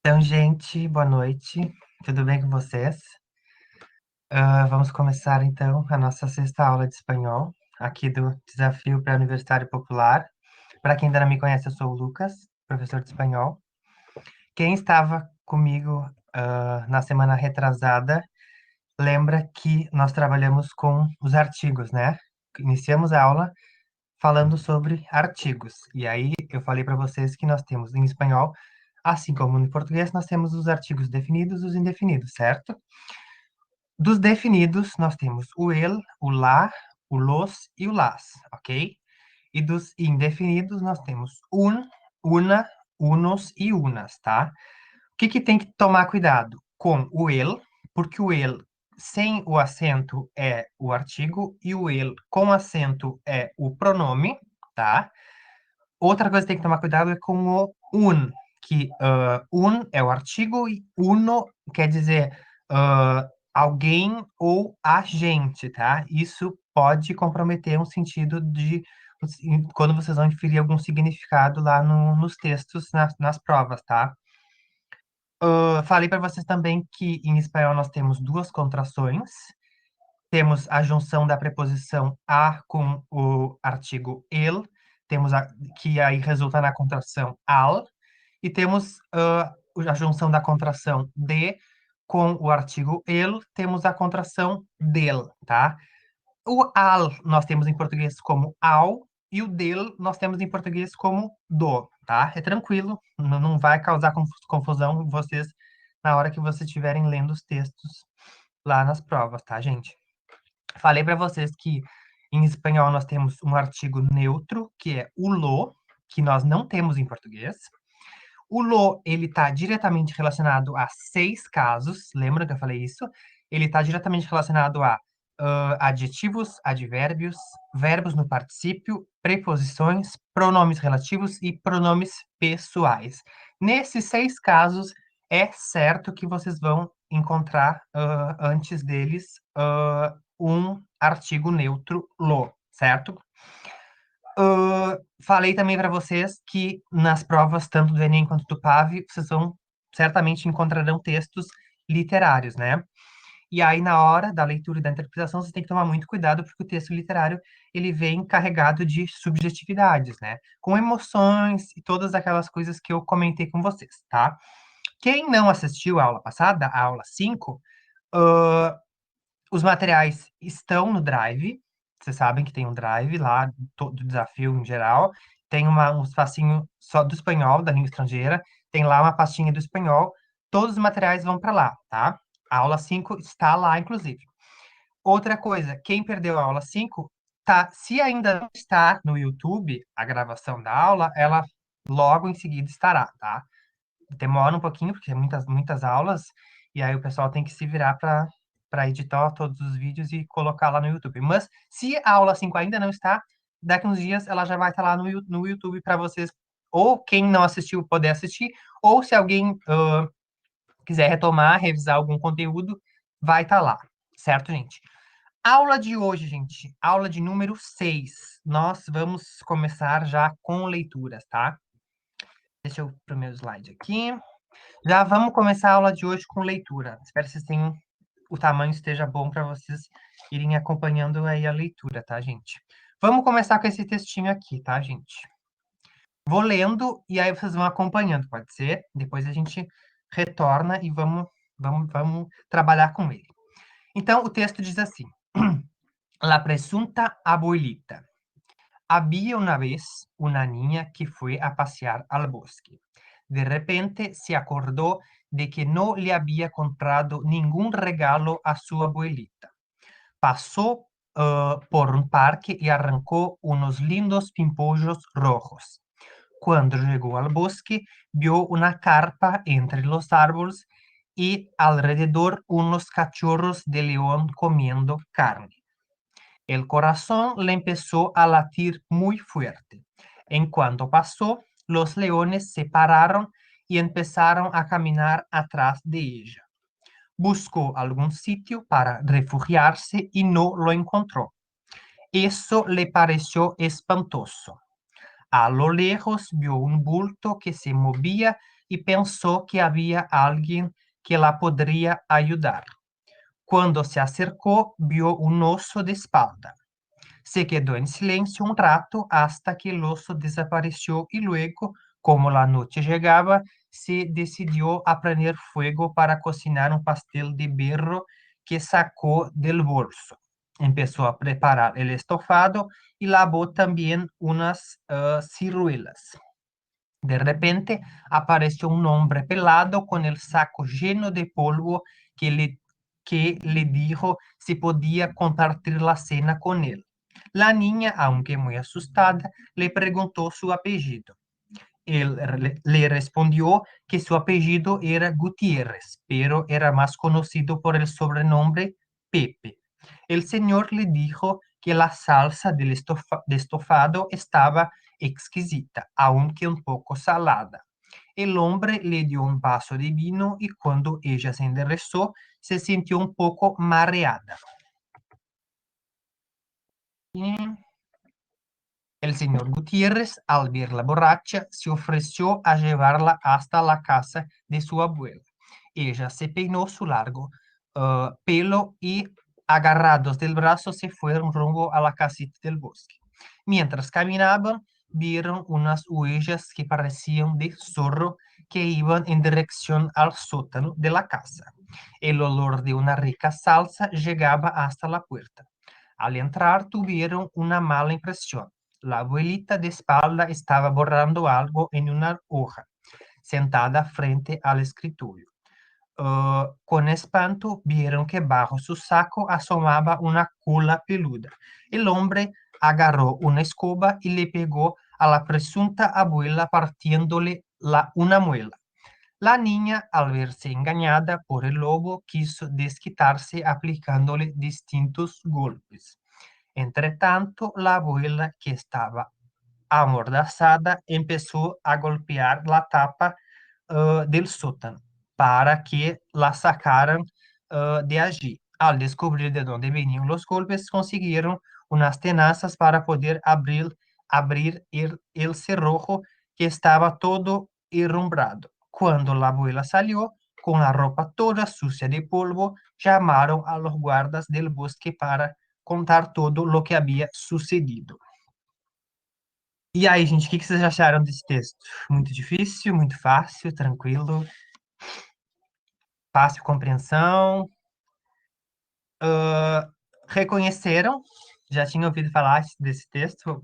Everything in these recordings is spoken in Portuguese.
Então, gente, boa noite. Tudo bem com vocês? Vamos começar então a nossa sexta aula de espanhol, aqui do Desafio Pré-Universitário Popular. Para quem ainda não me conhece, eu sou o Lucas, professor de espanhol. Quem estava comigo, na semana retrasada, lembra que nós trabalhamos com os artigos, né? Iniciamos a aula falando sobre artigos. E aí eu falei para vocês que nós temos em espanhol, assim como no português, nós temos os artigos definidos e os indefinidos, certo? Dos definidos, nós temos o el, o la, o los e o las, ok? E dos indefinidos, nós temos un, una, unos e unas, tá? O que que tem que tomar cuidado? Com o el, porque o el sem o acento é o artigo e o el com acento é o pronome, tá? Outra coisa que tem que tomar cuidado é com o un, que un é o artigo e uno quer dizer alguém ou a gente, tá? Isso pode comprometer um sentido de quando vocês vão inferir algum significado lá nos textos, nas provas, tá? Falei para vocês também que em espanhol nós temos duas contrações. Temos a junção da preposição a com o artigo el, que aí resulta na contração al, e temos a junção da contração de com o artigo el, temos a contração del, tá? O al nós temos em português como ao, e o del nós temos em português como do, tá? É tranquilo, não vai causar confusão vocês na hora que vocês estiverem lendo os textos lá nas provas, tá, gente? Falei para vocês que em espanhol nós temos um artigo neutro, que é o lo, que nós não temos em português. O lo, ele está diretamente relacionado a seis casos, lembra que eu falei isso? Ele está diretamente relacionado a adjetivos, advérbios, verbos no particípio, preposições, pronomes relativos e pronomes pessoais. Nesses seis casos, é certo que vocês vão encontrar antes deles um artigo neutro lo, certo? Falei também para vocês que nas provas, tanto do Enem quanto do PAV, vocês vão certamente encontrarão textos literários, né? E aí, na hora da leitura e da interpretação, você tem que tomar muito cuidado, porque o texto literário, ele vem carregado de subjetividades, né? Com emoções e todas aquelas coisas que eu comentei com vocês, tá? Quem não assistiu a aula passada, a aula 5, os materiais estão no Drive. Vocês sabem que tem um Drive lá do desafio em geral. Tem um espacinho só do espanhol, da língua estrangeira. Tem lá uma pastinha do espanhol. Todos os materiais vão para lá, tá? A aula 5 está lá, inclusive. Outra coisa, quem perdeu a aula 5, tá, se ainda não está no YouTube, a gravação da aula, ela logo em seguida estará, tá? Demora um pouquinho, porque é muitas aulas, e aí o pessoal tem que se virar para editar todos os vídeos e colocar lá no YouTube. Mas se a aula 5 ainda não está, daqui uns dias ela já vai estar lá no YouTube para vocês, ou quem não assistiu poder assistir, ou se alguém quiser retomar, revisar algum conteúdo, vai estar lá, certo, gente? Aula de hoje, gente, aula de número 6. Nós vamos começar já com leituras, tá? Deixa eu para o meu slide aqui. Já vamos começar a aula de hoje com leitura. Espero que vocês tenham, o tamanho esteja bom para vocês irem acompanhando aí a leitura, tá, gente? Vamos começar com esse textinho aqui, tá, gente? Vou lendo e aí vocês vão acompanhando, pode ser? Depois a gente retorna e vamos trabalhar com ele. Então, o texto diz assim: La presunta abuelita. Había una vez una niña que fue a pasear al bosque. De repente se acordó de que no le había comprado ningún regalo a su abuelita. Pasó por un parque y arrancó unos lindos pimpollos rojos. Cuando llegó al bosque, vio una carpa entre los árboles y alrededor unos cachorros de león comiendo carne. El corazón le empezó a latir muy fuerte. En cuanto pasó, los leones se pararon y empezaron a caminar atrás de ella. Buscó algún sitio para refugiarse y no lo encontró. Eso le pareció espantoso. A lo lejos vio un bulto que se movía e pensou que havia alguém que la poderia ajudar. Quando se acercou, vio un oso de espalda. Se quedó en silencio un rato hasta que el oso desapareció y luego, como la noche llegaba, se decidió a prender fuego para cocinar un pastel de berro que sacó del bolso. Empezó a preparar el estofado y lavó también unas ciruelas. De repente apareció un hombre pelado con el saco lleno de polvo que le dijo si podía compartir la cena con él. La niña, aunque muy asustada, le preguntó su apellido. Él le respondió que su apellido era Gutiérrez, pero era más conocido por el sobrenombre Pepe. El señor le dijo que la salsa del estofado estaba exquisita, aunque un poco salada. El hombre le dio un vaso de vino y cuando ella se enderezó, se sintió un poco mareada. Y el señor Gutiérrez, al verla borracha, se ofreció a llevarla hasta la casa de su abuela. Ella se peinó su largo pelo y, agarrados del brazo, se fueron rumbo a la casita del bosque. Mientras caminaban, vieron unas huellas que parecían de zorro que iban en dirección al sótano de la casa. El olor de una rica salsa llegaba hasta la puerta. Al entrar tuvieron una mala impresión. La abuelita de espalda estaba borrando algo en una hoja, sentada frente al escritorio. Con espanto vieron que bajo su saco asomaba una cola peluda. El hombre agarró una escoba y le pegó a la presunta abuela partiéndole una muela. La niña, al verse engañada por el lobo, quiso desquitarse aplicándole distintos golpes. Entretanto, la abuela, que estaba amordazada, empezó a golpear la tapa del sótano para que la sacaran de allí. Al descubrir de dónde venían los golpes, consiguieron unas tenazas para poder abrir el cerrojo que estaba todo herrumbrado. Cuando la abuela salió, con la ropa toda sucia de polvo, llamaron a los guardas del bosque para contar todo o que havia sucedido. E aí, gente, o que vocês acharam desse texto? Muito difícil, muito fácil, tranquilo, fácil compreensão? Reconheceram? Já tinham ouvido falar desse texto?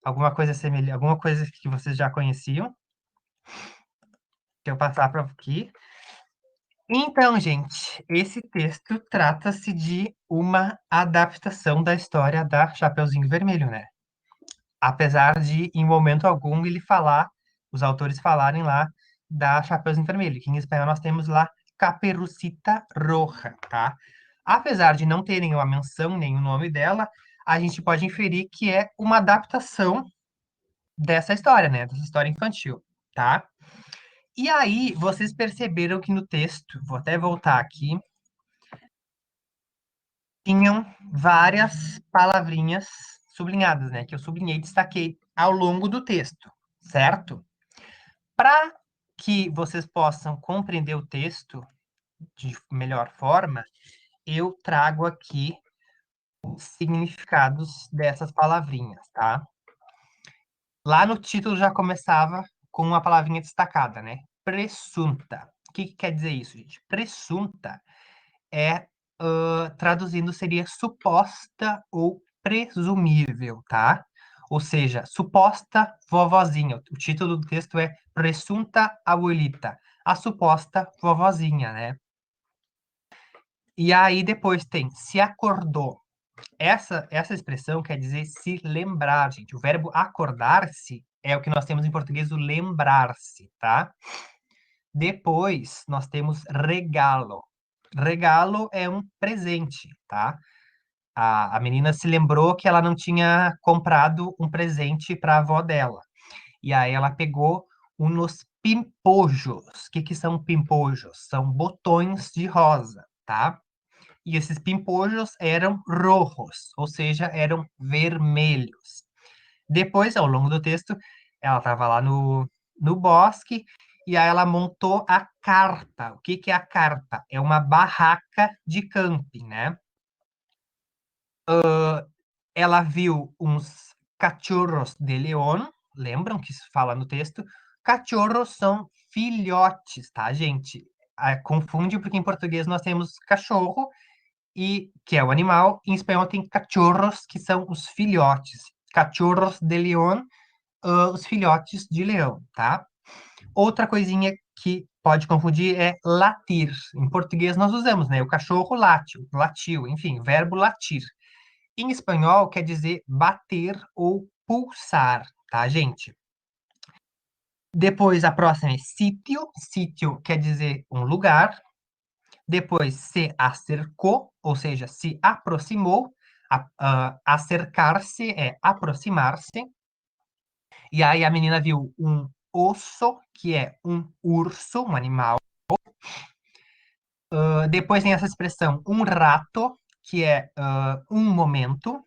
Alguma coisa semelhante, alguma coisa que vocês já conheciam? Que eu passar para aqui. Então, gente, esse texto trata-se de uma adaptação da história da Chapeuzinho Vermelho, né? Apesar de, em momento algum, os autores falarem lá da Chapeuzinho Vermelho, que em espanhol nós temos lá Caperucita Roja, tá? Apesar de não ter nenhuma menção, nem o nome dela, a gente pode inferir que é uma adaptação dessa história, né? Dessa história infantil, tá? E aí, vocês perceberam que no texto, vou até voltar aqui, tinham várias palavrinhas sublinhadas, né? Que eu sublinhei e destaquei ao longo do texto, certo? Para que vocês possam compreender o texto de melhor forma, eu trago aqui os significados dessas palavrinhas, tá? Lá no título já começava com uma palavrinha destacada, né? Presunta. O que que quer dizer isso, gente? Presunta é, traduzindo, seria suposta ou presumível, tá? Ou seja, suposta vovozinha. O título do texto é Presunta Abuelita, a suposta vovozinha, né? E aí depois tem se acordou. Essa expressão quer dizer se lembrar, gente. O verbo acordar-se é o que nós temos em português, o lembrar-se, tá? Depois nós temos regalo. Regalo é um presente, tá? A menina se lembrou que ela não tinha comprado um presente para a avó dela. E aí ela pegou uns pimpojos. O que que são pimpojos? São botões de rosa, tá? E esses pimpojos eram rojos, ou seja, eram vermelhos. Depois, ao longo do texto, ela estava lá no bosque e aí ela montou a carpa. O que que é a carpa? É uma barraca de camping, né? Ela viu uns cachorros de león, lembram que isso fala no texto? Cachorros são filhotes, tá, gente? Confunde porque em português nós temos cachorro, e que é o animal, em espanhol tem cachorros, que são os filhotes. Cachorros de león, os filhotes de leão, tá? Outra coisinha que pode confundir é latir. Em português nós usamos, né? O cachorro late, latiu, enfim, verbo latir. Em espanhol quer dizer bater ou pulsar, tá, gente? Depois a próxima é sítio. Sítio quer dizer um lugar. Depois se acercou, ou seja, se aproximou. Acercar-se é aproximar-se. E aí a menina viu um osso, que é um urso, um animal. Depois tem essa expressão, um rato, que é um momento.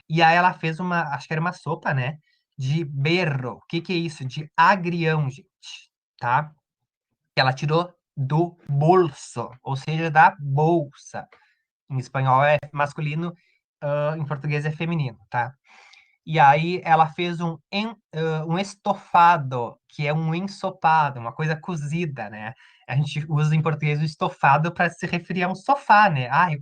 E aí ela fez uma, acho que era uma sopa, né? De berro. O que que é isso? De agrião, gente, tá? Que ela tirou do bolso, ou seja, da bolsa. Em espanhol é masculino, em português é feminino, tá? E aí ela fez um estofado, que é um ensopado, uma coisa cozida, né? A gente usa em português o estofado para se referir a um sofá, né? Ai,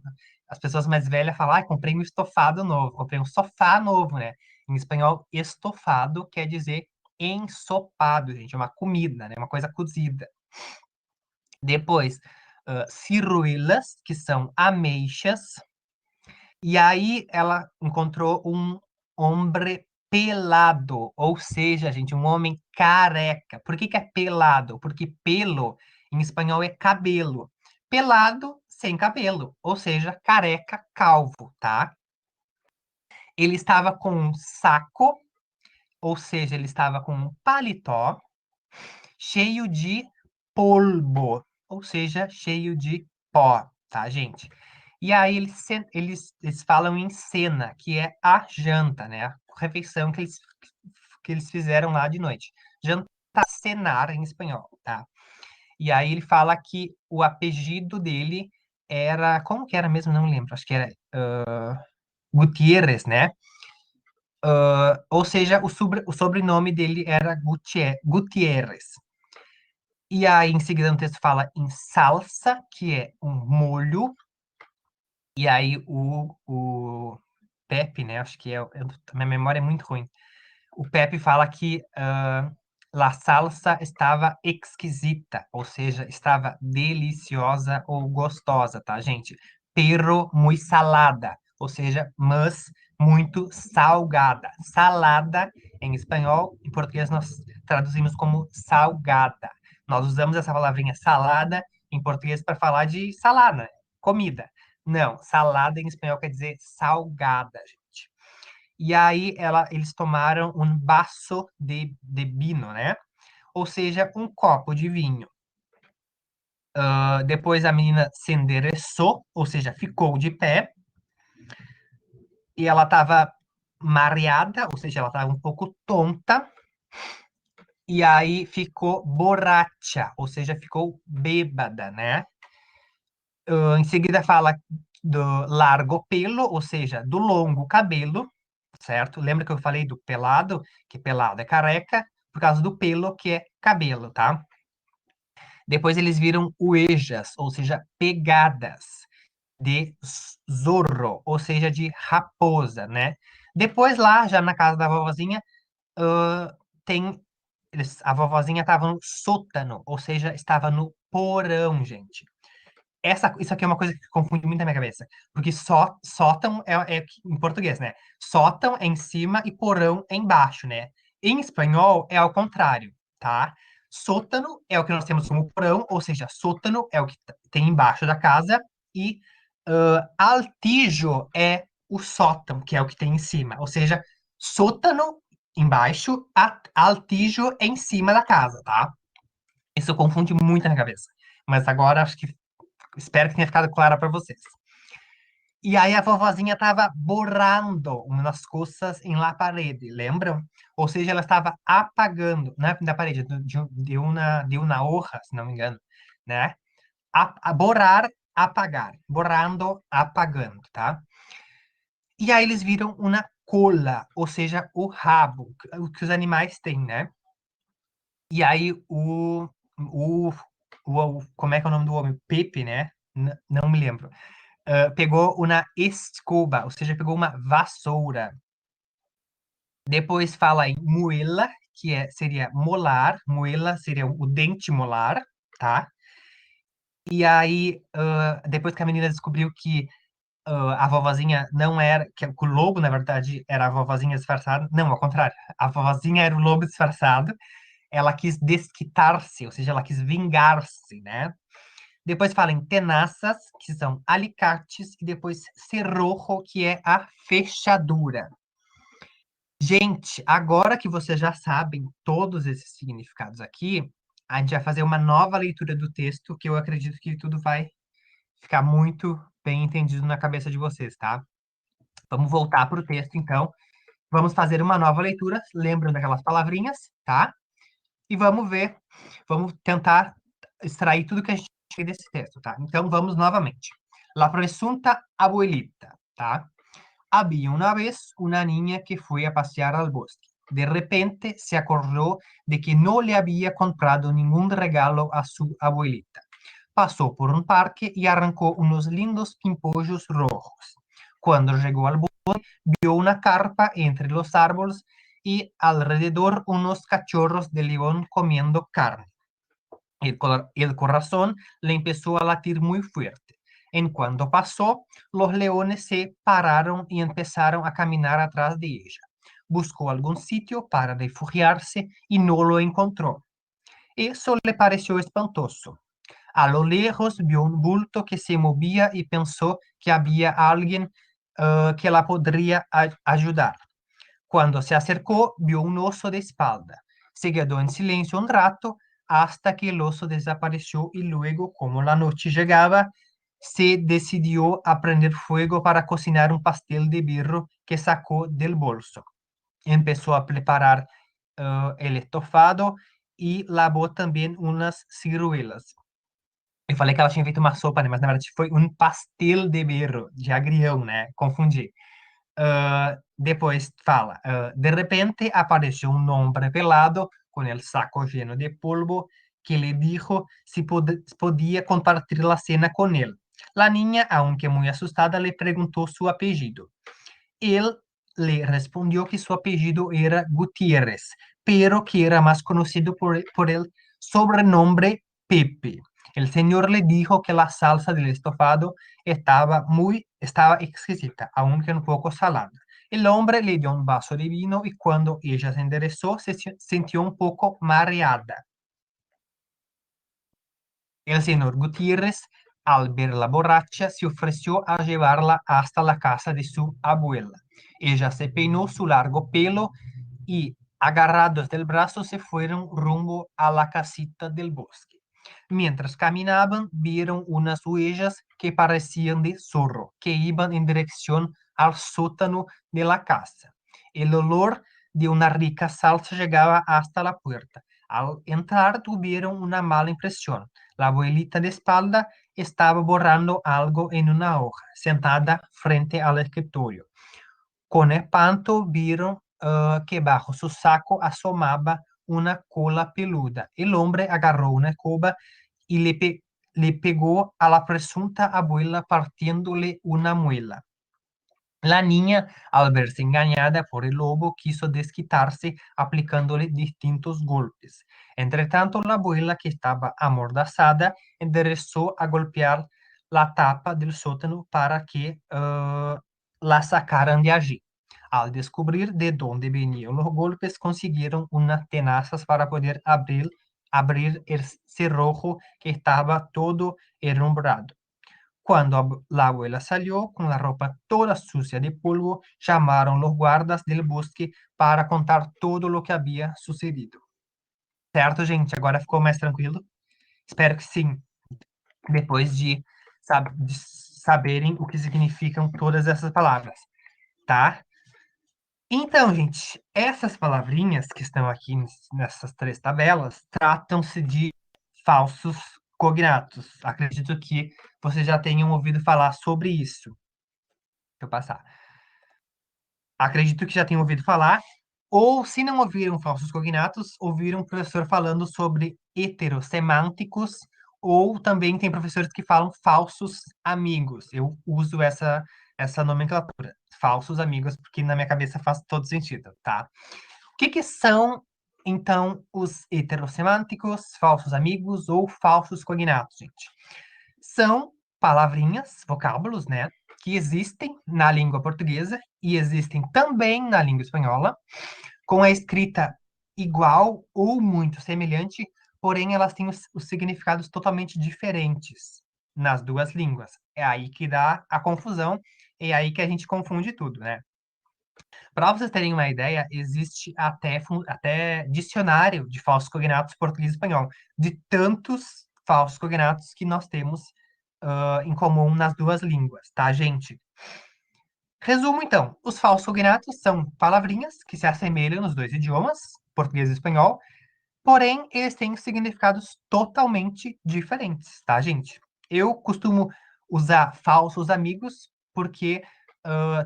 as pessoas mais velhas falam, ai, comprei um estofado novo, comprei um sofá novo, né? Em espanhol, estofado quer dizer ensopado, gente, é uma comida, né? Uma coisa cozida. Depois, ciruelas, que são ameixas, e aí ela encontrou um homem pelado, ou seja, gente, um homem careca. Por que que é pelado? Porque pelo em espanhol é cabelo. Pelado sem cabelo, ou seja, careca, calvo, tá? Ele estava com um saco, ou seja, ele estava com um paletó cheio de polvo, ou seja, cheio de pó, tá, gente? E aí eles falam em cena, que é a janta, né? A refeição que eles fizeram lá de noite. Jantar, cenar em espanhol, tá? E aí ele fala que o apelido dele era, como que era mesmo? Não lembro, acho que era Gutierrez, né? Ou seja, o sobrenome dele era Gutierrez. E aí, em seguida, no texto fala em salsa, que é um molho. E aí, o Pepe, né? Acho que minha memória é muito ruim. O Pepe fala que la salsa estava exquisita, ou seja, estava deliciosa ou gostosa, tá, gente? Pero muy salada, ou seja, mas muito salgada. Salada em espanhol, em português nós traduzimos como salgada. Nós usamos essa palavrinha salada em português para falar de salada, comida. Não, salada em espanhol quer dizer salgada, gente. E aí eles tomaram um baço de vinho, né? Ou seja, um copo de vinho. Depois a menina se endereçou, ou seja, ficou de pé, e ela estava mareada, ou seja, ela estava um pouco tonta, e aí ficou borracha, ou seja, ficou bêbada, né? Em seguida fala do largo pelo, ou seja, do longo cabelo, certo? Lembra que eu falei do pelado, que pelado é careca, por causa do pelo, que é cabelo, tá? Depois eles viram uejas, ou seja, pegadas de zorro, ou seja, de raposa, né? Depois lá, já na casa da vovozinha, ah, tem a vovozinha estava no sótano, ou seja, estava no porão, gente. Isso aqui é uma coisa que confunde muito a minha cabeça. Porque sótão é em português, né? Sótão é em cima e porão é embaixo, né? Em espanhol é ao contrário, tá? Sótano é o que nós temos como porão, ou seja, sótano é o que tem embaixo da casa, e altijo é o sótão, que é o que tem em cima. Ou seja, sótano embaixo, altijo é em cima da casa, tá? Isso confunde muito a minha cabeça. Mas agora acho que espero que tenha ficado clara para vocês. E aí a vovozinha estava borrando umas coisas em la parede, lembram? Ou seja, ela estava apagando, né, da parede, de uma hoja, se não me engano, né? Borrar, apagar. Borrando, apagando, tá? E aí eles viram uma cola, ou seja, o rabo, o que os animais têm, né? E aí o, como é que é o nome do homem? Pepe, né? Não me lembro. Pegou uma escoba, ou seja, pegou uma vassoura. Depois fala em muela, seria molar, muela seria o dente molar, tá? E aí, depois que a menina descobriu que a vovozinha não era, que o lobo, na verdade, era a vovozinha disfarçada, não, ao contrário, a vovozinha era o lobo disfarçado, ela quis desquitar-se, ou seja, ela quis vingar-se, né? Depois fala em tenaças, que são alicates, e depois cerrojo, que é a fechadura. Gente, agora que vocês já sabem todos esses significados aqui, a gente vai fazer uma nova leitura do texto, que eu acredito que tudo vai ficar muito bem entendido na cabeça de vocês, tá? Vamos voltar para o texto, então. Vamos fazer uma nova leitura, lembrando daquelas palavrinhas, tá? E vamos ver, vamos tentar extrair tudo que a gente tem desse texto, tá? Então vamos novamente. La presunta abuelita, tá? Había una vez una niña que fue a pasear al bosque. De repente se acordó de que no le había comprado ningún regalo a su abuelita. Pasó por un parque y arrancó unos lindos pimpollos rojos. Cuando llegó al bosque, vio una carpa entre los árboles y alrededor unos cachorros de león comiendo carne. El corazón le empezó a latir muy fuerte. En cuanto pasó, los leones se pararon y empezaron a caminar atrás de ella. Buscó algún sitio para refugiarse y no lo encontró. Eso le pareció espantoso. A lo lejos vio un bulto que se movía y pensó que había alguien que la podría ayudar. Cuando se acercó, vio un oso de espalda. Se quedó en silencio un rato hasta que el oso desapareció y luego, como la noche llegaba, se decidió a prender fuego para cocinar un pastel de birro que sacó del bolso. Empezó a preparar el estofado y lavó también unas ciruelas. Eu falei que ela tinha feito uma sopa, né? Mas na verdade foi um pastel de berro, de agrião, né? Confundi. Depois fala, de repente apareció un hombre pelado con el saco lleno de polvo que le dijo si podía compartir la cena con él. La niña, aunque muy asustada, le preguntó su apellido. Él le respondió que su apellido era Gutiérrez, pero que era más conocido por el sobrenombre Pepe. El señor le dijo que la salsa del estofado estaba exquisita, aunque un poco salada. El hombre le dio un vaso de vino y cuando ella se enderezó se sintió un poco mareada. El señor Gutiérrez, al verla borracha, se ofreció a llevarla hasta la casa de su abuela. Ella se peinó su largo pelo y, agarrados del brazo, se fueron rumbo a la casita del bosque. Mientras caminaban, vieron unas huellas que parecían de zorro, que iban en dirección al sótano de la casa. El olor de una rica salsa llegaba hasta la puerta. Al entrar, tuvieron una mala impresión. La abuelita de espalda estaba borrando algo en una hoja, sentada frente al escritorio. Con espanto vieron que bajo su saco asomaba una cola peluda. El hombre agarró una escoba y le pegó a la presunta abuela partiéndole una muela. La niña, al verse engañada por el lobo, quiso desquitarse aplicándole distintos golpes. Entre tanto, la abuela, que estaba amordazada, enderezó a golpear la tapa del sótano para que la sacaran de allí. Al descubrir de dónde venían los golpes, consiguieron unas tenazas para poder abrir el cerrojo que estaba todo herrumbrado. Cuando la abuela salió con la ropa toda sucia de polvo, llamaron los guardas del bosque para contar todo lo que havia sucedido. Certo, gente? Agora ficou mais tranquilo? Espero que sim. Depois de saberem o que significam todas essas palavras, tá? Então, gente, essas palavrinhas que estão aqui nessas três tabelas tratam-se de falsos cognatos. Acredito que vocês já tenham ouvido falar sobre isso. Deixa eu passar. Acredito que já tenham ouvido falar, ou se não ouviram falsos cognatos, ouviram o professor falando sobre heterossemânticos, ou também tem professores que falam falsos amigos. Eu uso essa nomenclatura, falsos amigos, porque na minha cabeça faz todo sentido, tá? O que que são, então, os heterossemânticos, falsos amigos ou falsos cognatos, gente? São palavrinhas, vocábulos, né, que existem na língua portuguesa e existem também na língua espanhola, com a escrita igual ou muito semelhante, porém elas têm os significados totalmente diferentes nas duas línguas. É aí que dá a confusão, é aí que a gente confunde tudo, né? Para vocês terem uma ideia, existe até dicionário de falsos cognatos português e espanhol, de tantos falsos cognatos que nós temos em comum nas duas línguas, tá, gente? Resumo, então. Os falsos cognatos são palavrinhas que se assemelham nos dois idiomas, português e espanhol, porém, eles têm significados totalmente diferentes, tá, gente? Eu costumo usar falsos amigos porque ah,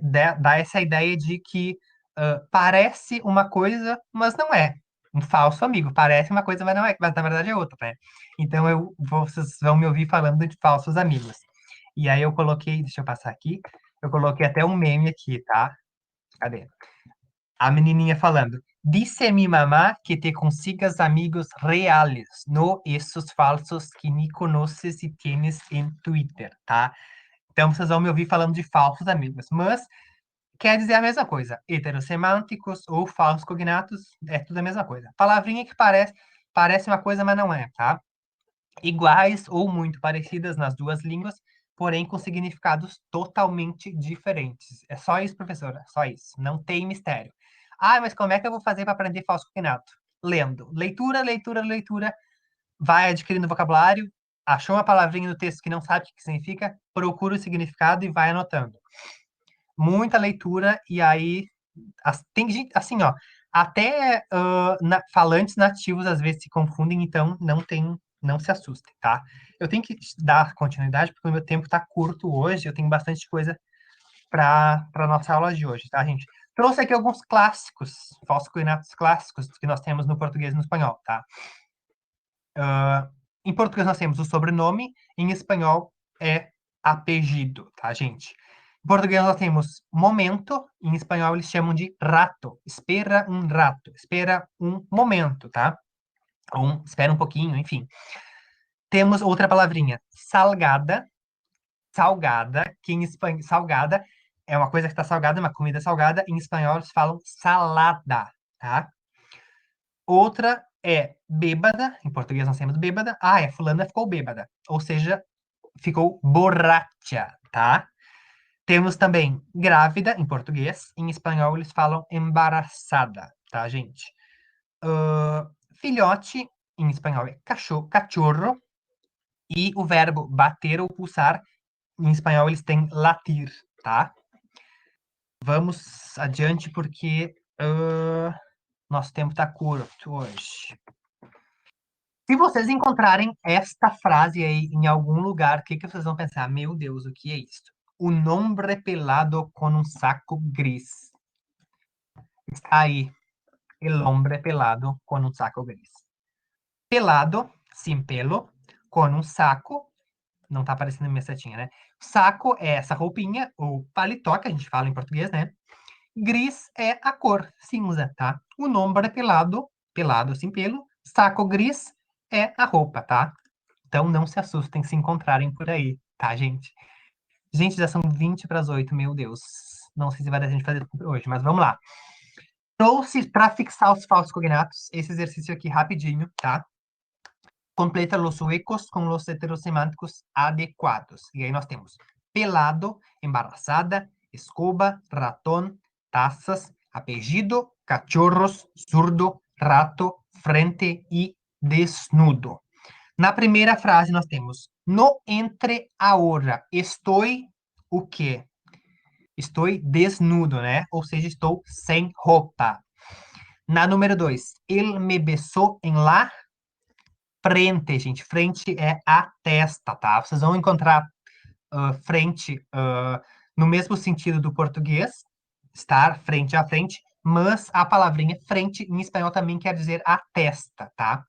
dá essa ideia de que parece uma coisa, mas não é. Um falso amigo. Parece uma coisa, mas não é. Mas na verdade é outra, né? Então vocês vão me ouvir falando de falsos amigos. E aí eu coloquei, deixa eu passar aqui, eu coloquei até um meme aqui, tá? Cadê? A menininha falando. Dice mi mamá que te consigas amigos reales, no esos falsos que ni conoces y tienes en Twitter, tá? Então vocês vão me ouvir falando de falsos amigos, mas quer dizer a mesma coisa. Heterossemânticos ou falsos cognatos é tudo a mesma coisa. Palavrinha que parece uma coisa, mas não é, tá? Iguais ou muito parecidas nas duas línguas, porém com significados totalmente diferentes. É só isso, professora, só isso. Não tem mistério. Ah, mas como é que eu vou fazer para aprender falso cognato? Lendo. Leitura, leitura, leitura. Vai adquirindo vocabulário. Achou uma palavrinha no texto que não sabe o que significa? Procura o significado e vai anotando. Muita leitura, e aí tem gente, assim, ó, até falantes nativos às vezes se confundem, então não se assustem, tá? Eu tenho que dar continuidade porque o meu tempo tá curto hoje, eu tenho bastante coisa para nossa aula de hoje, tá, gente? Trouxe aqui alguns clássicos, falsos cognatos clássicos que nós temos no português e no espanhol, tá? Em português nós temos o sobrenome, em espanhol é apellido, tá, gente? Em português nós temos momento, em espanhol eles chamam de rato. Espera um rato, espera um momento, tá? Espera um pouquinho, enfim. Temos outra palavrinha, salgada, salgada, que em espanhol, salgada é uma coisa que está salgada, uma comida salgada, em espanhol eles falam salada, tá? Outra é bêbada, em português nós temos bêbada. Ah, fulana ficou bêbada, ou seja, ficou borracha, tá? Temos também grávida, em português. Em espanhol, eles falam embaraçada, tá, gente? Filhote, em espanhol, é cachorro. E o verbo bater ou pulsar, em espanhol, eles têm latir, tá? Vamos adiante, porque nosso tempo tá curto hoje. Se vocês encontrarem esta frase aí em algum lugar, o que que vocês vão pensar? Meu Deus, o que é isso? Un hombre pelado con un saco gris. Está aí, el hombre pelado con un saco gris. Pelado, sem pelo, com um saco, não tá aparecendo minha setinha, né? Saco é essa roupinha, ou paletó, que a gente fala em português, né? Gris é a cor, cinza, tá? O nome é pelado, pelado sem pelo. Saco gris é a roupa, tá? Então não se assustem se encontrarem por aí, tá, gente? Gente, já são 20 para as 8, meu Deus. Não sei se vai dar a gente fazer tudo hoje, mas vamos lá. Trouxe para fixar os falsos cognatos esse exercício aqui rapidinho, tá? Completa los huecos com los heterosemânticos adequados. E aí nós temos pelado, embaraçada, escoba, ratón, taças, apellido, cachorros, zurdo, rato, frente e desnudo. Na primeira frase nós temos No entre ahora. Estou o quê? Estou desnudo, né? Ou seja, estou sem roupa. Na número 2, ele me besou em la frente, gente. Frente é a testa, tá? Vocês vão encontrar frente no mesmo sentido do português, estar frente a frente, mas a palavrinha frente em espanhol também quer dizer a testa, tá?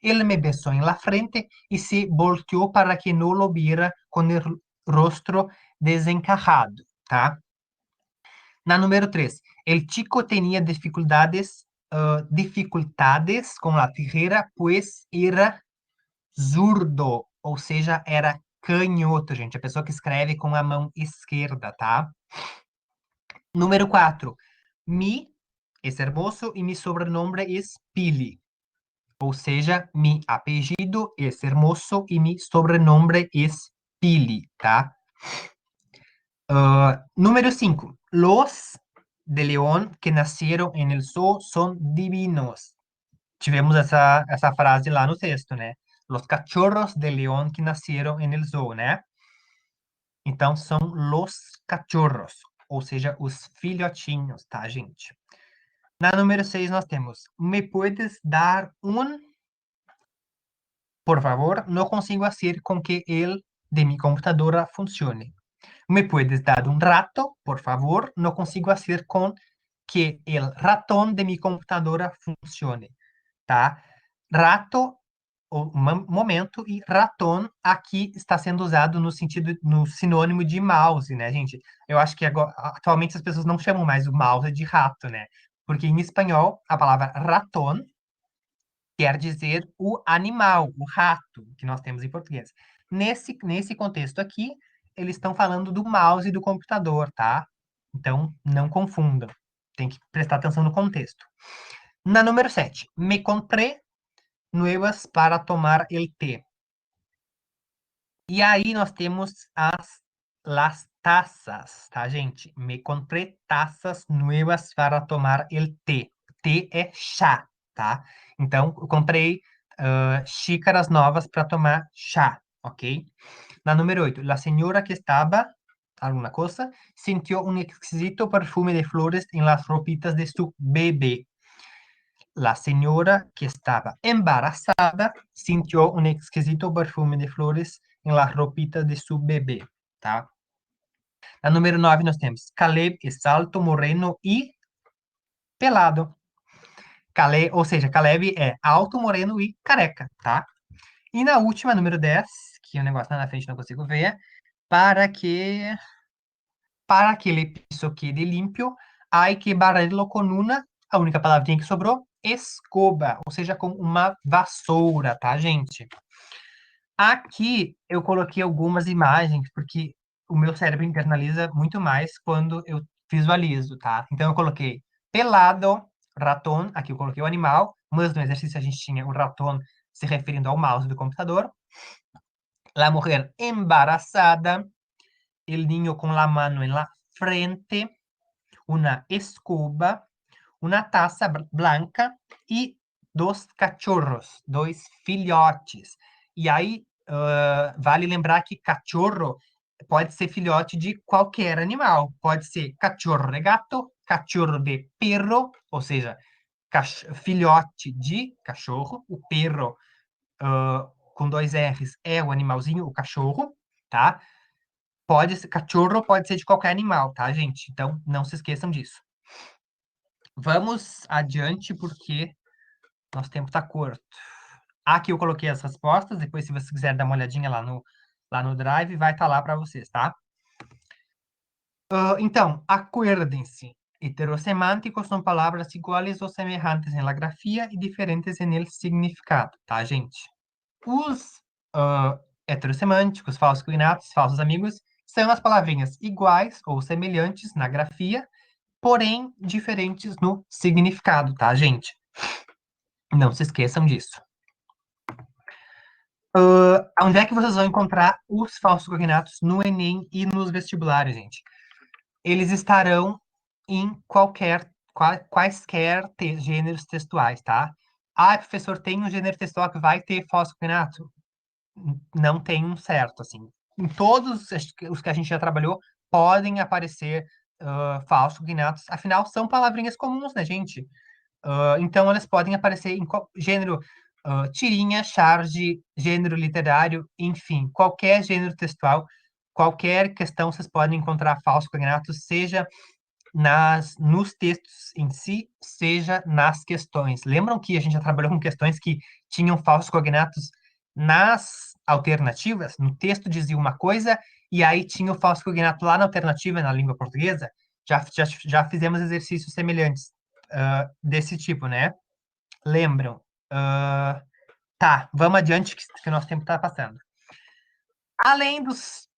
Ele me besou em la frente e se volteou para que não lo viera com o rostro desencajado, tá? Na número 3, el chico tenía dificultades com a tijera, pues era zurdo, ou seja, era canhoto, gente. A pessoa que escreve com a mão esquerda, tá? Número 4. Mi es hermoso e mi sobrenome es Pili. Ou seja, mi apellido es hermoso e mi sobrenome es Pili, tá? Número 5. Los de León que nasceram en el zoo son divinos. Tivemos essa frase lá no texto, né? Los cachorros de león que nasceram en el zoo, né? Então, são los cachorros, ou seja, os filhotinhos, tá, gente? Na número 6 nós temos, me puedes dar um, por favor, não consigo fazer com que ele de mi computadora funcione. Me puedes dar um rato, por favor, não consigo fazer com que el ratón de mi computadora funcione, tá? Rato o momento e raton aqui está sendo usado no sentido, no sinônimo de mouse, né, gente? Eu acho que agora, atualmente as pessoas não chamam mais o mouse de rato, né? Porque em espanhol a palavra raton quer dizer o animal, o rato, que nós temos em português. Nesse contexto aqui, eles estão falando do mouse e do computador, tá? Então, não confundam. Tem que prestar atenção no contexto. Na número 7, me compré nuevas para tomar el té. E aí nós temos las taças, tá, gente? Me comprei taças novas para tomar el té. Té é chá, tá? Então, eu comprei xícaras novas para tomar chá, ok? Na número 8, la señora que estaba, alguna cosa, sintió un exquisito perfume de flores en las ropitas de su bebé. La señora que estaba embarazada sintió un exquisito perfume de flores en las ropitas de su bebé, tá? Na número 9 nós temos Caleb es alto, moreno e pelado. Caleb, ou seja, Caleb é alto, moreno e careca, tá? E na última, número 10, que o negócio lá na frente não consigo ver, para que para aquele piso quede limpio, hay que barrerlo con una, a única palavrinha que sobrou, escoba, ou seja, com uma vassoura, tá, gente? Aqui eu coloquei algumas imagens, porque o meu cérebro internaliza muito mais quando eu visualizo, tá? Então eu coloquei pelado, raton, aqui eu coloquei o animal, mas no exercício a gente tinha o raton se referindo ao mouse do computador. La mujer embarazada, el niño con la mano en la frente, una escoba, uma taça branca e dois cachorros, dois filhotes. E aí, vale lembrar que cachorro pode ser filhote de qualquer animal. Pode ser cachorro de gato, cachorro de perro, ou seja, filhote de cachorro. O perro, com dois R's, é o animalzinho, o cachorro, tá? Pode ser, cachorro pode ser de qualquer animal, tá, gente? Então, não se esqueçam disso. Vamos adiante, porque nosso tempo está curto. Aqui eu coloquei as respostas, depois, se você quiser dar uma olhadinha lá no Drive, vai estar lá para vocês, tá? Então, acuérdense, heterosemânticos são palavras iguais ou semelhantes na grafia e diferentes no significado, tá, gente? Os heterosemânticos, falsos cognatos, falsos amigos, são as palavrinhas iguais ou semelhantes na grafia, porém diferentes no significado, tá, gente? Não se esqueçam disso. Onde é que vocês vão encontrar os falsos cognatos no Enem e nos vestibulares, gente? Eles estarão em quaisquer gêneros textuais, tá? Ah, professor, tem um gênero textual que vai ter falso cognato? não tem um certo, assim. Em todos os que a gente já trabalhou, podem aparecer falsos cognatos, afinal, são palavrinhas comuns, né, gente? Então, elas podem aparecer em gênero tirinha, charge, gênero literário, enfim, qualquer gênero textual, qualquer questão vocês podem encontrar falsos cognatos, seja nos textos em si, seja nas questões. Lembram que a gente já trabalhou com questões que tinham falsos cognatos nas alternativas? No texto dizia uma coisa, e aí tinha o falso cognato lá na alternativa, na língua portuguesa? Já fizemos exercícios semelhantes desse tipo, né? Lembram? Ah, tá, vamos adiante, que o nosso tempo está passando. Além dos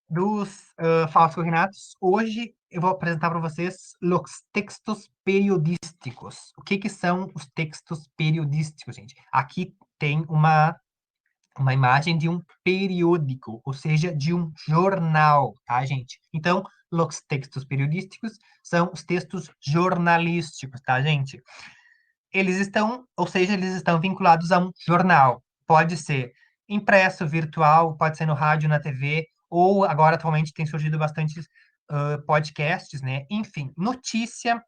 falsos cognatos, hoje eu vou apresentar para vocês os textos periodísticos. O que são os textos periodísticos, gente? Aqui tem uma imagem de um periódico, ou seja, de um jornal, tá, gente? Então, os textos periodísticos são os textos jornalísticos, tá, gente? Eles estão, ou seja, eles estão vinculados a um jornal. Pode ser impresso, virtual, pode ser no rádio, na TV, ou agora atualmente tem surgido bastantes podcasts, né? Enfim, notícia,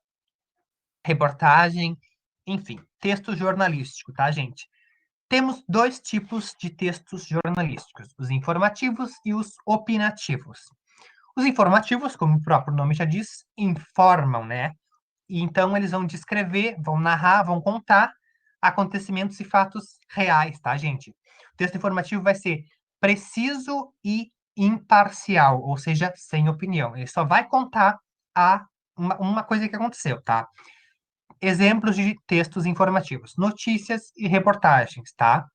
reportagem, enfim, texto jornalístico, tá, gente? Temos dois tipos de textos jornalísticos, os informativos e os opinativos. Os informativos, como o próprio nome já diz, informam, né? E então eles vão descrever, vão narrar, vão contar acontecimentos e fatos reais, tá, gente? O texto informativo vai ser preciso e imparcial, ou seja, sem opinião. Ele só vai contar uma coisa que aconteceu, tá? Exemplos de textos informativos, notícias e reportagens, tá?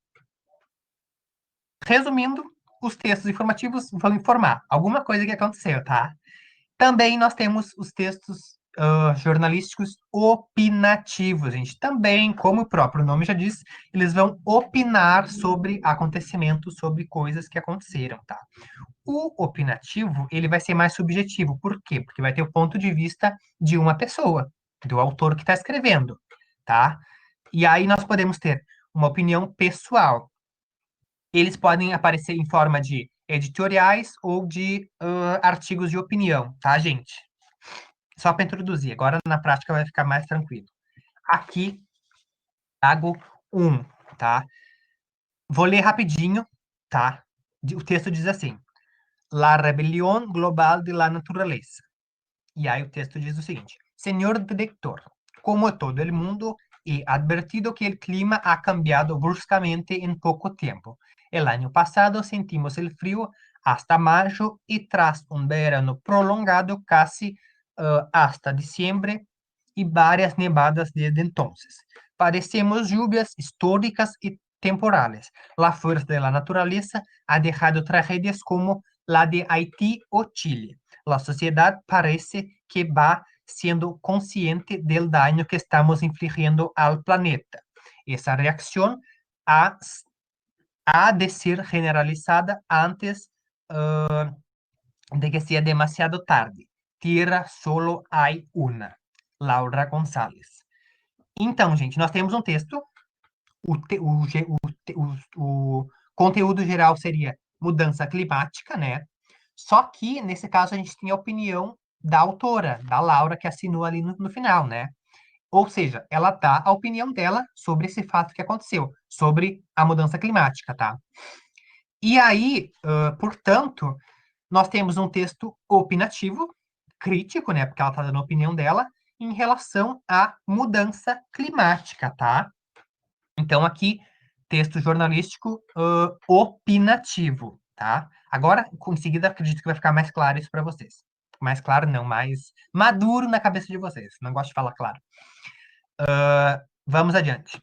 Resumindo, os textos informativos vão informar alguma coisa que aconteceu, tá? Também nós temos os textos jornalísticos opinativos, gente. Também, como o próprio nome já diz, eles vão opinar sobre acontecimentos, sobre coisas que aconteceram, tá? O opinativo, ele vai ser mais subjetivo. Por quê? Porque vai ter o ponto de vista de uma pessoa, do autor que está escrevendo, tá? E aí nós podemos ter uma opinião pessoal. Eles podem aparecer em forma de editoriais ou de artigos de opinião, tá, gente? Só para introduzir. Agora na prática vai ficar mais tranquilo. Aqui, trago um, tá? Vou ler rapidinho, tá? O texto diz assim: La rebelión global de la naturaleza. E aí o texto diz o seguinte: Senhor director, como todo el mundo, he advertido que el clima ha cambiado bruscamente en poco tiempo. El año pasado sentimos el frío hasta mayo y tras un verano prolongado casi hasta diciembre y varias nevadas desde entonces. Padecemos lluvias históricas y temporales. La fuerza de la naturaleza ha dejado tragedias como la de Haití o Chile. La sociedad parece que va siendo consciente del daño que estamos infligiendo al planeta. Esa reacción ha, ha de ser generalizada antes de que sea demasiado tarde. Tierra solo hay una. Laura Gonçalves. Então, gente, nós temos um texto. O conteúdo geral seria mudança climática, né? Só que, nesse caso, a gente tem a opinião da autora, da Laura, que assinou ali no final, né? Ou seja, ela dá a opinião dela sobre esse fato que aconteceu, sobre a mudança climática, tá? E aí, portanto, nós temos um texto opinativo, crítico, né? Porque ela está dando a opinião dela em relação à mudança climática, tá? Então, aqui, texto jornalístico opinativo, tá? Agora, em seguida, acredito que vai ficar mais claro isso para vocês. Mais claro, não, mais maduro na cabeça de vocês. Não gosto de falar claro. Vamos adiante.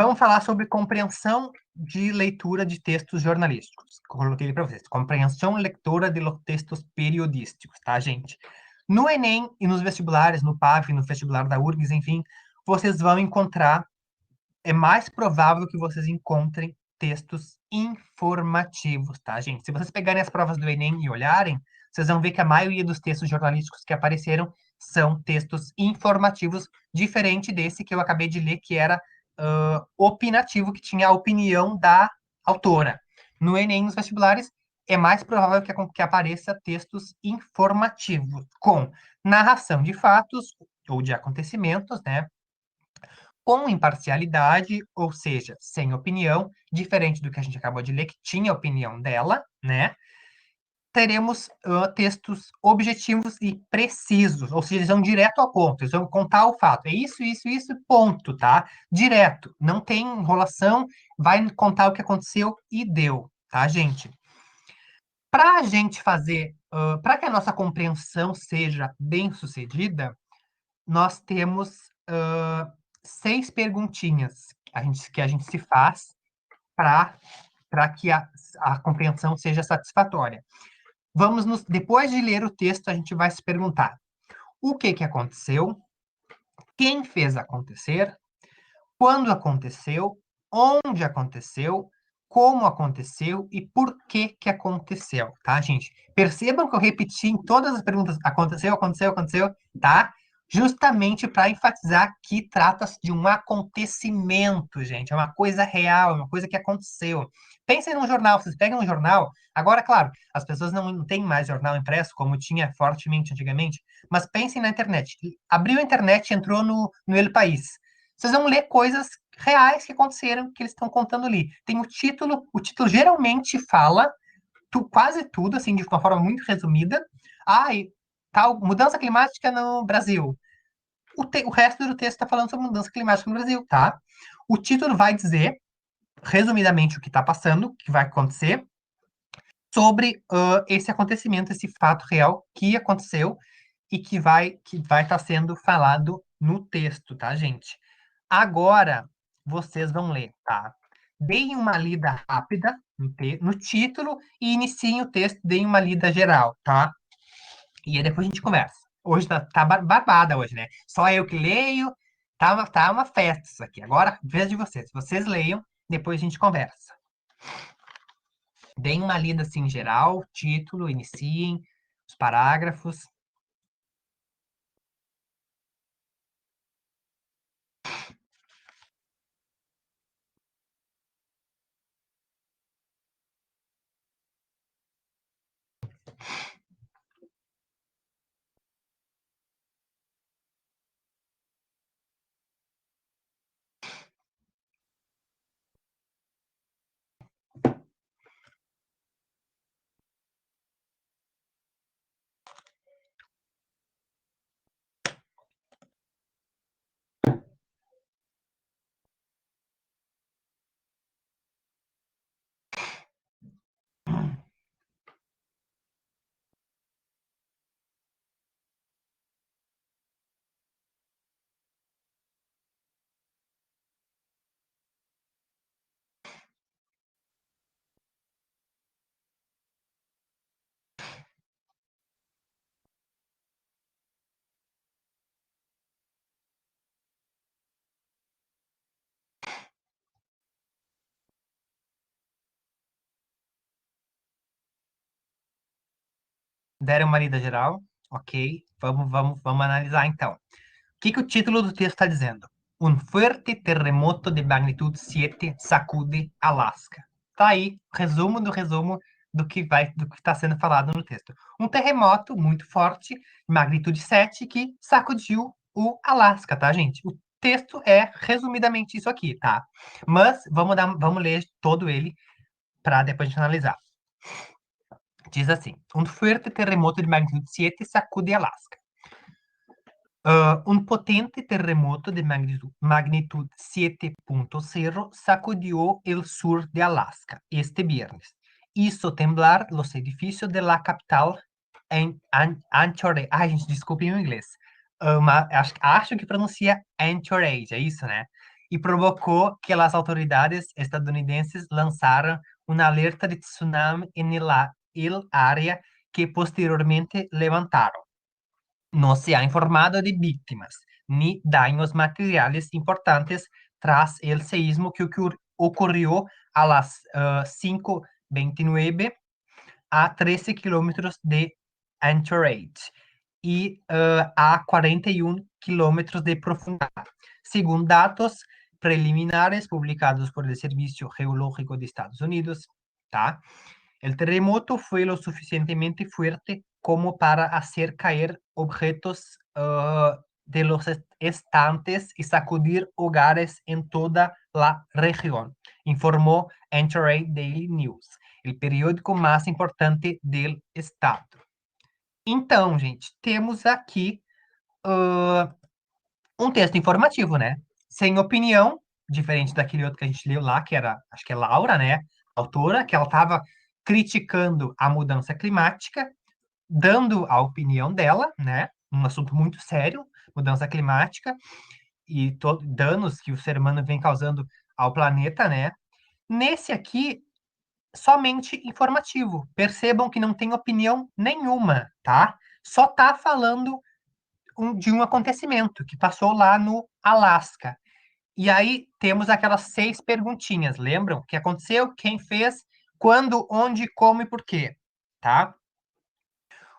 Vamos falar sobre compreensão de leitura de textos jornalísticos. Coloquei ele para vocês. Compreensão leitora de los textos periodísticos, tá, gente? No Enem e nos vestibulares, no PAV, no vestibular da URGS, enfim, vocês vão encontrar, é mais provável que vocês encontrem textos informativos, tá, gente? Se vocês pegarem as provas do Enem e olharem, vocês vão ver que a maioria dos textos jornalísticos que apareceram são textos informativos, diferente desse que eu acabei de ler, que era opinativo, que tinha a opinião da autora. No Enem, nos vestibulares, é mais provável que apareça textos informativos, com narração de fatos ou de acontecimentos, né? Com imparcialidade, ou seja, sem opinião, diferente do que a gente acabou de ler, que tinha a opinião dela, né? Teremos textos objetivos e precisos, ou seja, eles vão direto ao ponto, eles vão contar o fato. É isso, ponto, tá? Direto, não tem enrolação, vai contar o que aconteceu e deu, tá, gente? Para a gente fazer, para que a nossa compreensão seja bem sucedida, nós temos 6 perguntinhas que a gente se faz para que a compreensão seja satisfatória. Depois de ler o texto, a gente vai se perguntar o que aconteceu, quem fez acontecer, quando aconteceu, onde aconteceu, como aconteceu e por que aconteceu, tá, gente? Percebam que eu repeti em todas as perguntas, aconteceu, tá? Justamente para enfatizar que trata-se de um acontecimento, gente. É uma coisa real, é uma coisa que aconteceu. Pensem num jornal, vocês pegam um jornal. Agora, claro, as pessoas não têm mais jornal impresso, como tinha fortemente antigamente, mas pensem na internet. Abriu a internet e entrou no El País. Vocês vão ler coisas reais que aconteceram, que eles estão contando ali. Tem o título geralmente fala quase tudo, assim, de uma forma muito resumida. Ai, tal, mudança climática no Brasil. O resto do texto está falando sobre mudança climática no Brasil, tá? O título vai dizer, resumidamente, o que está passando, o que vai acontecer, sobre esse acontecimento, esse fato real que aconteceu e que vai estar sendo falado no texto, tá, gente? Agora, vocês vão ler, tá? Deem uma lida rápida no título e iniciem o texto, deem uma lida geral, tá? E aí depois a gente conversa. Hoje tá barbada hoje, né? Só eu que leio, tá uma festa isso aqui. Agora, vez de vocês. Vocês leiam, depois a gente conversa. Deem uma lida assim geral, título, iniciem os parágrafos. Deram uma lida geral? Ok. Vamos analisar então. O que o título do texto está dizendo? Um forte terremoto de magnitude 7 sacude Alasca. Tá aí, resumo do resumo do que está sendo falado no texto. Um terremoto muito forte, magnitude 7, que sacudiu o Alasca, tá, gente? O texto é resumidamente isso aqui, tá? Mas vamos ler todo ele para depois a gente analisar. Diz assim: um forte terremoto de magnitude 7 sacude Alasca. Un potente terremoto de magnitud 7.0 sacudió el sur de Alaska este viernes. Hizo temblar los edificios de la capital em Anchorage. Ai, gente, desculpem o inglês. Acho que pronuncia Anchorage, é isso, né? E provocou que as autoridades estadunidenses lançaram um alerta de tsunami em el área que posteriormente levantaram. No se ha informado de víctimas ni daños materiales importantes tras el seísmo que ocurrió a las 5:29 a 13 kilómetros de Anchorage e a 41 kilómetros de profundidade. Segundo dados preliminares publicados por el Servicio Geológico de Estados Unidos, ¿tá? El terremoto fue lo suficientemente fuerte como para hacer caer objetos de los estantes y sacudir hogares en toda la región, informó Enterprise Daily News, el periódico mais importante do estado. Então, gente, temos aqui um texto informativo, né? Sem opinião, diferente daquele outro que a gente leu lá, que era, acho que é Laura, né? A autora, que ela estava criticando a mudança climática, dando a opinião dela, né? Um assunto muito sério, mudança climática e danos que o ser humano vem causando ao planeta, né? Nesse aqui, somente informativo. Percebam que não tem opinião nenhuma, tá? Só tá falando de um acontecimento que passou lá no Alasca. E aí temos aquelas 6 perguntinhas, lembram? O que aconteceu, quem fez, quando, onde, como e por quê, tá?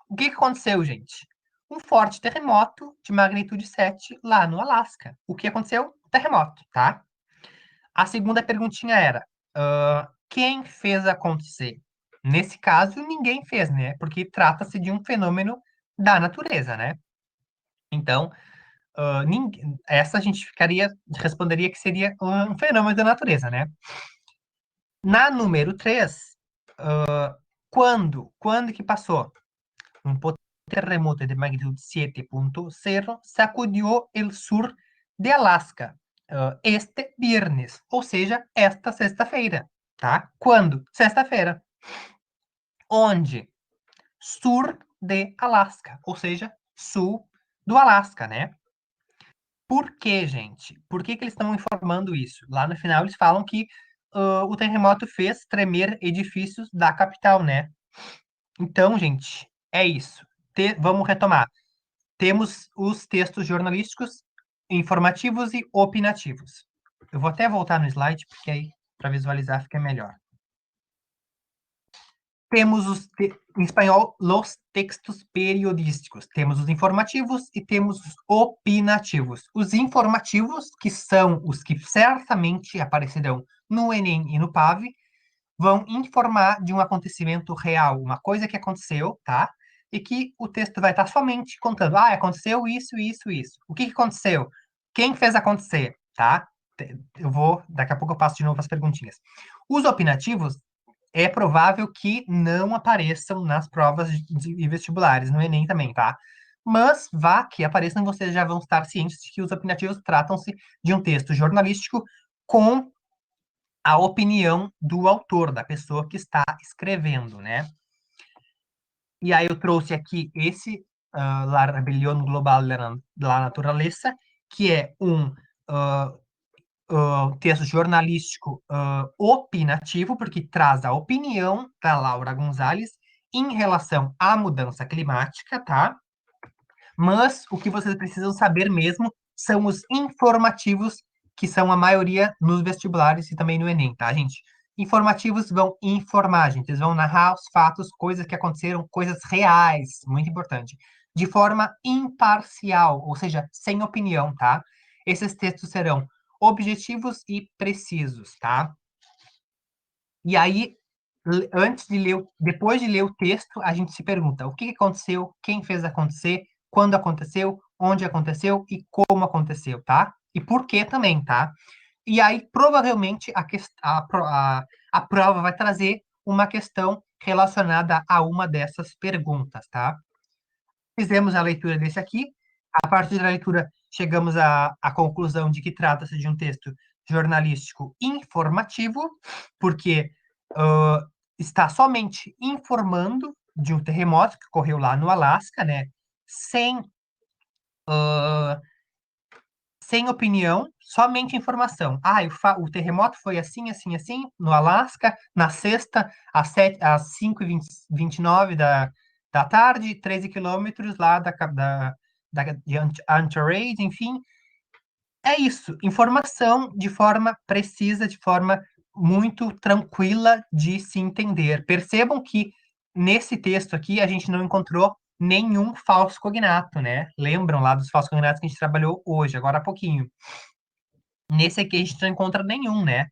O que aconteceu, gente? Um forte terremoto de magnitude 7 lá no Alasca. O que aconteceu? Terremoto, tá? A segunda perguntinha era, quem fez acontecer? Nesse caso, ninguém fez, né? Porque trata-se de um fenômeno da natureza, né? Então, essa a gente responderia que seria um fenômeno da natureza, né? Na número 3, quando que passou? Um terremoto de magnitude 7.0 sacudiu o sur de Alaska este viernes, ou seja, esta sexta-feira, tá? Quando? Sexta-feira. Onde? Sur de Alaska, ou seja, sul do Alasca, né? Por quê, gente? Por que que eles estão informando isso? Lá no final eles falam que o terremoto fez tremer edifícios da capital, né? Então, gente, é isso. Vamos retomar. Temos os textos jornalísticos, informativos e opinativos. Eu vou até voltar no slide, porque aí, para visualizar, fica melhor. Temos em espanhol, os textos periodísticos. Temos os informativos e temos os opinativos. Os informativos, que são os que certamente aparecerão no Enem e no PAV, vão informar de um acontecimento real, uma coisa que aconteceu, tá? E que o texto vai estar somente contando, aconteceu isso, isso, isso. O que que aconteceu? Quem fez acontecer, tá? Daqui a pouco eu passo de novo as perguntinhas. Os opinativos é provável que não apareçam nas provas de vestibulares, no Enem também, tá? Mas vá que apareçam, vocês já vão estar cientes de que os opinativos tratam-se de um texto jornalístico com a opinião do autor, da pessoa que está escrevendo, né? E aí eu trouxe aqui esse La Rebelión Global de la Naturaleza, que é um texto jornalístico opinativo, porque traz a opinião da Laura Gonzalez em relação à mudança climática, tá? Mas o que vocês precisam saber mesmo são os informativos, que são a maioria nos vestibulares e também no Enem, tá, gente? Informativos vão informar, gente. Eles vão narrar os fatos, coisas que aconteceram, coisas reais, muito importante. De forma imparcial, ou seja, sem opinião, tá? Esses textos serão objetivos e precisos, tá? E aí, depois de ler o texto, a gente se pergunta o que aconteceu, quem fez acontecer, quando aconteceu, onde aconteceu e como aconteceu, tá? E por que também, tá? E aí, provavelmente, a prova vai trazer uma questão relacionada a uma dessas perguntas, tá? Fizemos a leitura desse aqui. A partir da leitura, chegamos à conclusão de que trata-se de um texto jornalístico informativo, porque está somente informando de um terremoto que ocorreu lá no Alasca, né? Sem, sem opinião, somente informação. O terremoto foi assim, assim, assim, no Alasca, na sexta, às 5h29 da tarde, 13 quilômetros lá de Anchorage, enfim. É isso, informação de forma precisa, de forma muito tranquila de se entender. Percebam que nesse texto aqui a gente não encontrou nenhum falso cognato, né? Lembram lá dos falsos cognatos que a gente trabalhou hoje, agora há pouquinho. Nesse aqui a gente não encontra nenhum, né?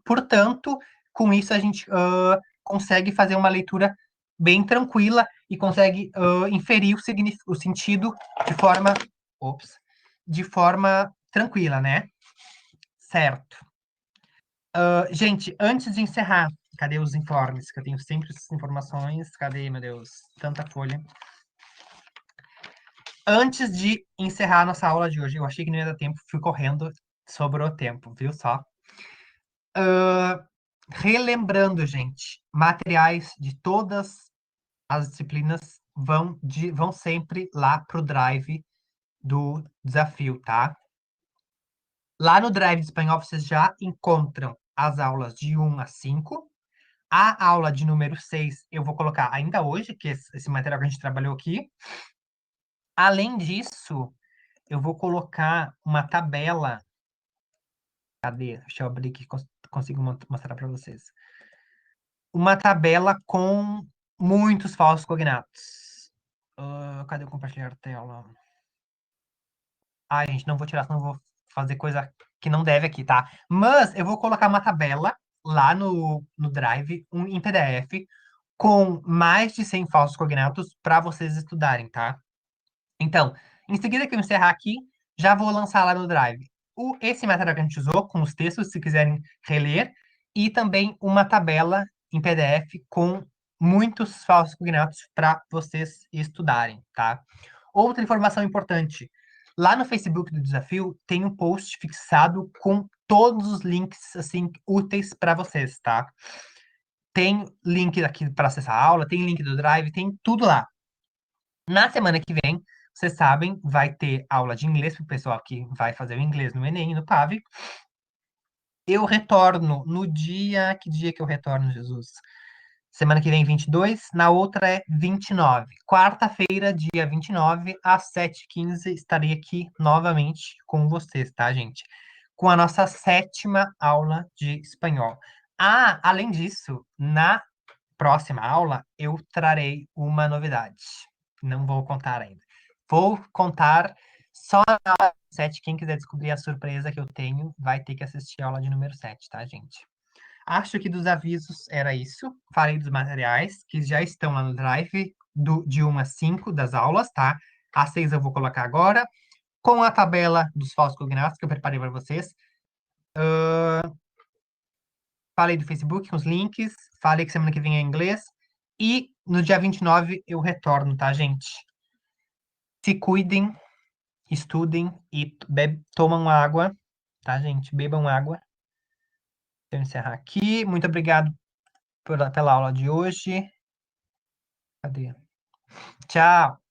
Portanto, com isso a gente consegue fazer uma leitura bem tranquila e consegue inferir o sentido de forma, ops, de forma tranquila, né? Certo. Gente, antes de encerrar, cadê os informes? Que eu tenho sempre essas informações. Cadê, meu Deus? Tanta folha. Antes de encerrar nossa aula de hoje, eu achei que não ia dar tempo, fui correndo, sobrou tempo, viu só? Relembrando, gente, materiais de todas as disciplinas vão sempre lá pro Drive do desafio, tá? Lá no Drive de espanhol vocês já encontram as aulas de 1 a 5. A aula de número 6 eu vou colocar ainda hoje, que esse material que a gente trabalhou aqui. Além disso, eu vou colocar uma tabela. Cadê? Deixa eu abrir aqui, consigo mostrar para vocês. Uma tabela com muitos falsos cognatos. Cadê o compartilhar tela? Ai, gente, não vou tirar, senão eu vou fazer coisa que não deve aqui, tá? Mas eu vou colocar uma tabela lá no Drive, em PDF, com mais de 100 falsos cognatos para vocês estudarem, tá? Então, em seguida que eu encerrar aqui, já vou lançar lá no Drive esse material que a gente usou, com os textos, se quiserem reler, e também uma tabela em PDF com muitos falsos cognatos para vocês estudarem, tá? Outra informação importante, lá no Facebook do desafio tem um post fixado com todos os links, assim, úteis para vocês, tá? Tem link aqui para acessar a aula, tem link do Drive, tem tudo lá. Na semana que vem, vocês sabem, vai ter aula de inglês para o pessoal que vai fazer o inglês no Enem e no PAV. Eu retorno no dia. Que dia que eu retorno, Jesus? Semana que vem, 22. Na outra é 29. Quarta-feira, dia 29, às 7h15, estarei aqui novamente com vocês, tá, gente? Com a nossa sétima aula de espanhol. Ah, além disso, na próxima aula eu trarei uma novidade. Não vou contar ainda. Vou contar só na aula 7. Quem quiser descobrir a surpresa que eu tenho, vai ter que assistir a aula de número 7, tá, gente? Acho que dos avisos era isso. Falei dos materiais que já estão lá no Drive de 1 a 5 das aulas, tá? A 6 eu vou colocar agora, com a tabela dos falsos cognatos que eu preparei para vocês. Falei do Facebook com os links. Falei que semana que vem é inglês. E no dia 29 eu retorno, tá, gente? Se cuidem, estudem e tomam água, tá, gente? Bebam água. Deixa eu encerrar aqui. Muito obrigado pela aula de hoje. Cadê? Tchau!